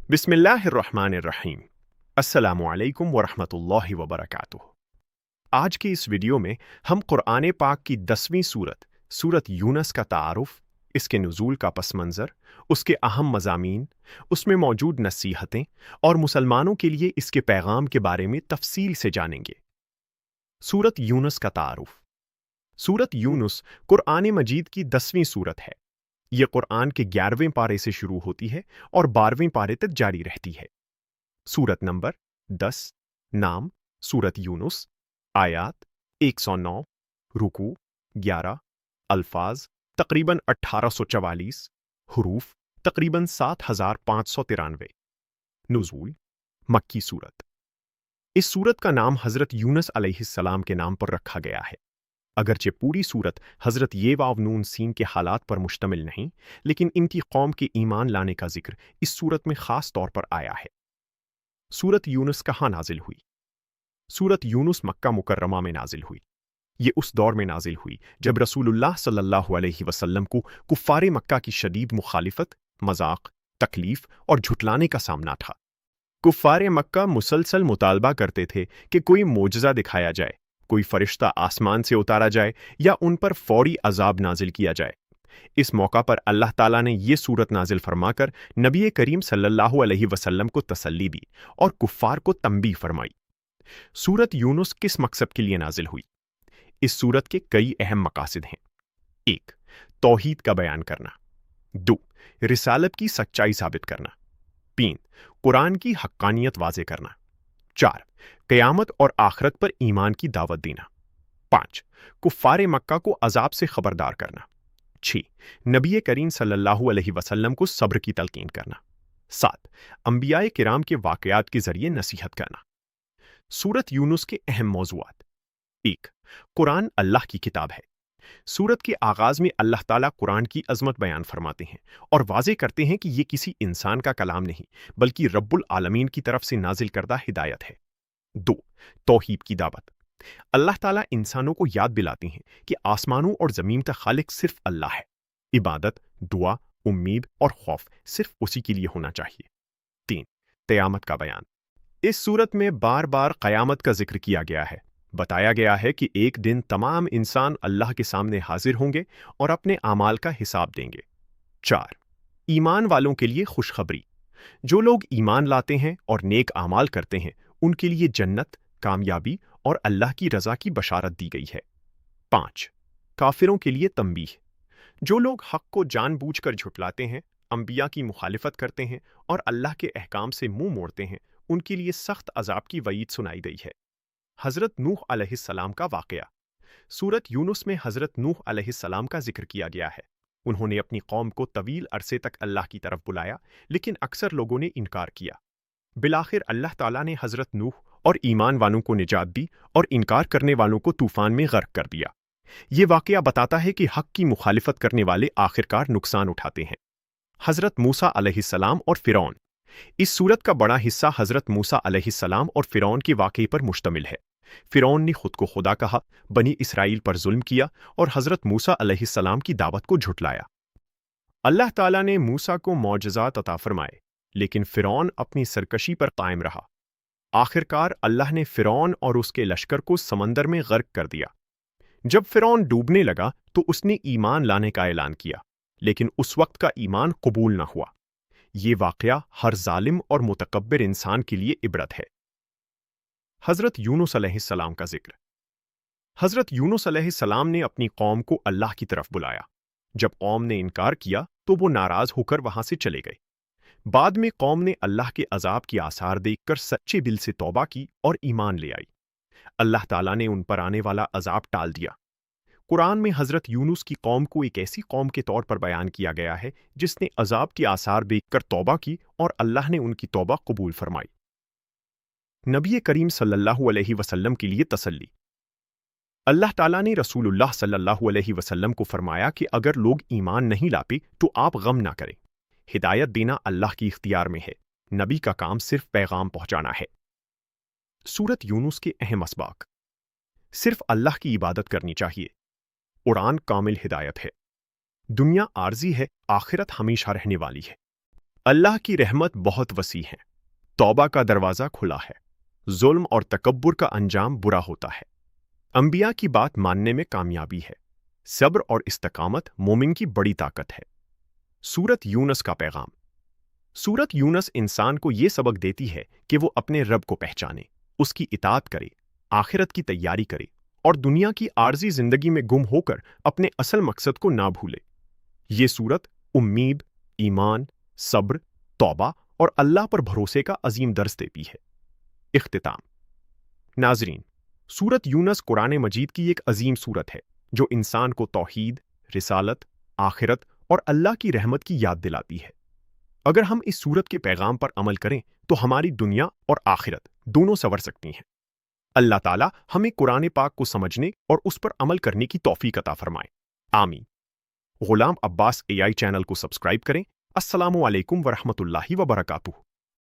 बिस्मिल्लाहिर्रहमानिर्रहीम। अस्सलामु अलैकुम वरहमतुल्लाहि वबरकातुह। आज के इस वीडियो में हम कुरान पाक की 10वीं सूरत यूनस का तारुफ, इसके नुज़ूल का पस मंज़र, उसके अहम मज़ामीन, उसमें मौजूद नसीहतें और मुसलमानों के लिए इसके पैगाम के बारे में तफसील से जानेंगे। सूरत यूनस का तारुफ। सूरत यूनुस कुरान मजीद की 10वीं सूरत है। यह कुरान के 11वें पारे से शुरू होती है और 12वें पारे तक जारी रहती है। सूरत नंबर 10। नाम सूरत यूनुस। आयात 109। रुकू 11। अल्फाज तकरीबन 1844। हुरूफ तकरीबन 7593। नुज़ूल मक्की सूरत। इस सूरत का नाम हज़रत यूनुस अलैहिस्सलाम के नाम पर रखा गया है। अगरचे पूरी सूरत हज़रत ये वाव नून सीन के हालात पर मुश्तमिल नहीं, लेकिन इनकी कौम के ईमान लाने का जिक्र इस सूरत में ख़ास तौर पर आया है। सूरत यूनुस कहाँ नाजिल हुई? सूरत यूनुस मक्का मुकर्रमा में नाजिल हुई। ये उस दौर में नाजिल हुई जब रसूलुल्लाह सल्लल्लाहु अलैहि वसल्लम को कुफ़ारे मक्का की शदीद मुखालिफत, मजाक, तकलीफ और झुटलाने का सामना था। कुफ़ारे मक्का मुसलसल मुतालबा करते थे कि कोई मोजज़ा दिखाया जाए, कोई फरिश्ता आसमान से उतारा जाए या उन पर फौरी अजाब नाजिल किया जाए। इस मौका पर अल्लाह ताला ने ये सूरत नाजिल फरमाकर नबी करीम सल्लल्लाहु अलैहि वसल्लम को तसल्ली दी और कुफ़ार को तंबीह फरमाई। सूरत यूनुस किस मकसद के लिए नाजिल हुई? इस सूरत के कई अहम मकासद हैं। 1. तौहीद का बयान करना। 2. रिसालत की सच्चाई साबित करना। 3. कुरान की हक्कानियत वाज़े करना। 4. क़यामत और आखिरत पर ईमान की दावत देना। 5. कुफ़ारे मक्का को अजाब से खबरदार करना। 6. नबी करीम सल्लल्लाहु अलैहि वसल्लम को सब्र की तलकीन करना। 7. अंबियाए किराम के वाक़यात के ज़रिए नसीहत करना। सूरत यूनुस के अहम मौज़ूआत। 1. कुरान अल्लाह की किताब है। सूरत के आगाज़ में अल्लाह ताला कुरान की अज़मत बयान फरमाते हैं और वाज़े करते हैं कि ये किसी इंसान का कलाम नहीं, बल्कि रब्बुल आलमीन की तरफ से नाजिल करदा हिदायत है। 2. तौहीद की दावत। अल्लाह ताला इंसानों को याद दिलाते हैं कि आसमानों और ज़मीन का खालिक सिर्फ अल्लाह है। इबादत, दुआ, उम्मीद और खौफ सिर्फ उसी के लिए होना चाहिए। 3. क़यामत का बयान। इस सूरत में बार बार क़यामत का जिक्र किया गया है। बताया गया है कि एक दिन तमाम इंसान अल्लाह के सामने हाजिर होंगे और अपने आमाल का हिसाब देंगे। 4. ईमान वालों के लिए खुशखबरी। जो लोग ईमान लाते हैं और नेक आमाल करते हैं, उनके लिए जन्नत, कामयाबी और अल्लाह की रज़ा की बशारत दी गई है। 5. काफिरों के लिए तंबीह। जो लोग हक़ को जानबूझकर झुटलाते हैं, अंबिया की मुखालिफत करते हैं और अल्लाह के अहकाम से मुंह मोड़ते हैं, उनके लिए सख्त अजाब की वईद सुनाई गई है। हज़रत नूह अलैहिस्सलाम का वाक़या। सूरत यूनुस में हज़रत नूह अलैहिस्सलाम का जिक्र किया गया है। उन्होंने अपनी कौम को तवील अरसे तक अल्लाह की तरफ बुलाया, लेकिन अक्सर लोगों ने इनकार किया। बिलाखिर अल्लाह ताला ने हज़रत नूह और ईमान वालों को निजात दी और इनकार करने वालों को तूफ़ान में गर्क कर दिया। ये वाक़या बताता है कि हक़ की मुखालिफत करने वाले आखिरकार नुकसान उठाते हैं। हज़रत मूसा अलैहिस्सलाम और फ़िरौन। इस सूरत का बड़ा हिस्सा हज़रत मूसा अलैहिस्सलाम और फ़िरौन के वाक़े पर मुश्तमिल है। फ़िरौन ने खुद को खुदा कहा, बनी इसराइल पर जुल्म किया और हज़रत मूसा अलैहिस्सलाम की दावत को झुटलाया। अल्लाह ताला ने मूसा को मौजज़ात अता फरमाए, लेकिन फ़िरौन अपनी सरकशी पर कायम रहा। आखिरकार अल्लाह ने फ़िरौन और उसके लश्कर को समंदर में गर्क कर दिया। जब फ़िरौन डूबने लगा तो उसने ईमान लाने का ऐलान किया, लेकिन उस वक्त का ईमान कबूल न हुआ। ये वाक़या हर जालिम और मुतकब्बिर इंसान के लिए इबरत है। हज़रत यूनुस अलैहिस्सलाम का जिक्र। हज़रत यूनुस अलैहिस्सलाम ने अपनी कौम को अल्लाह की तरफ बुलाया। जब कौम ने इनकार किया तो वो नाराज़ होकर वहां से चले गए। बाद में कौम ने अल्लाह के अजाब की आसार देखकर सच्चे दिल से तौबा की और ईमान ले आई। अल्लाह ताला ने उन पर आने वाला अजाब टाल दिया। कुरान में हज़रत यूनुस की कौम को एक ऐसी कौम के तौर पर बयान किया गया है जिसने अजाब की आसार देखकर तौबा की और अल्लाह ने उनकी तौबा कबूल फरमाई। नबी करीम सल्लल्लाहु अलैहि वसल्लम के लिए तसल्ली। अल्लाह ताला ने रसूलुल्लाह सल्लल्लाहु अलैहि वसल्लम को फरमाया कि अगर लोग ईमान नहीं लाते तो आप गम ना करें। हिदायत देना अल्लाह की इख्तियार में है, नबी का काम सिर्फ पैगाम पहुंचाना है। सूरत यूनुस के अहम असबाक। सिर्फ अल्लाह की इबादत करनी चाहिए। उड़ान कामिल हिदायत है। दुनिया आर्जी है, आखिरत हमेशा रहने वाली है। اللہ کی رحمت بہت وسیع ہے، توبہ کا دروازہ کھلا ہے، ظلم اور تکبر کا انجام برا ہوتا ہے، انبیاء کی بات ماننے میں کامیابی ہے، صبر اور استقامت مومن کی بڑی طاقت ہے۔ سورت یونس کا پیغام۔ سورت یونس انسان کو یہ سبق دیتی ہے کہ وہ اپنے رب کو پہچانے، اس کی اطاعت کرے، آخرت کی تیاری کرے اور دنیا کی عارضی زندگی میں گم ہو کر اپنے اصل مقصد کو نہ بھولے۔ یہ سورت امید، ایمان، صبر، توبہ اور اللہ پر بھروسے کا عظیم درس دیتی ہے۔ اختتام۔ ناظرین، سورت یونس قرآن مجید کی ایک عظیم سورت ہے جو انسان کو توحید، رسالت، آخرت اور اللہ کی رحمت کی یاد دلاتی ہے۔ اگر ہم اس سورت کے پیغام پر عمل کریں تو ہماری دنیا اور آخرت دونوں سنور سکتی ہیں۔ اللہ تعالیٰ ہمیں قرآن پاک کو سمجھنے اور اس پر عمل کرنے کی توفیق عطا فرمائے۔ آمین۔ غلام عباس AI چینل کو سبسکرائب کریں۔ السلام علیکم ورحمۃ اللہ وبرکاتہ۔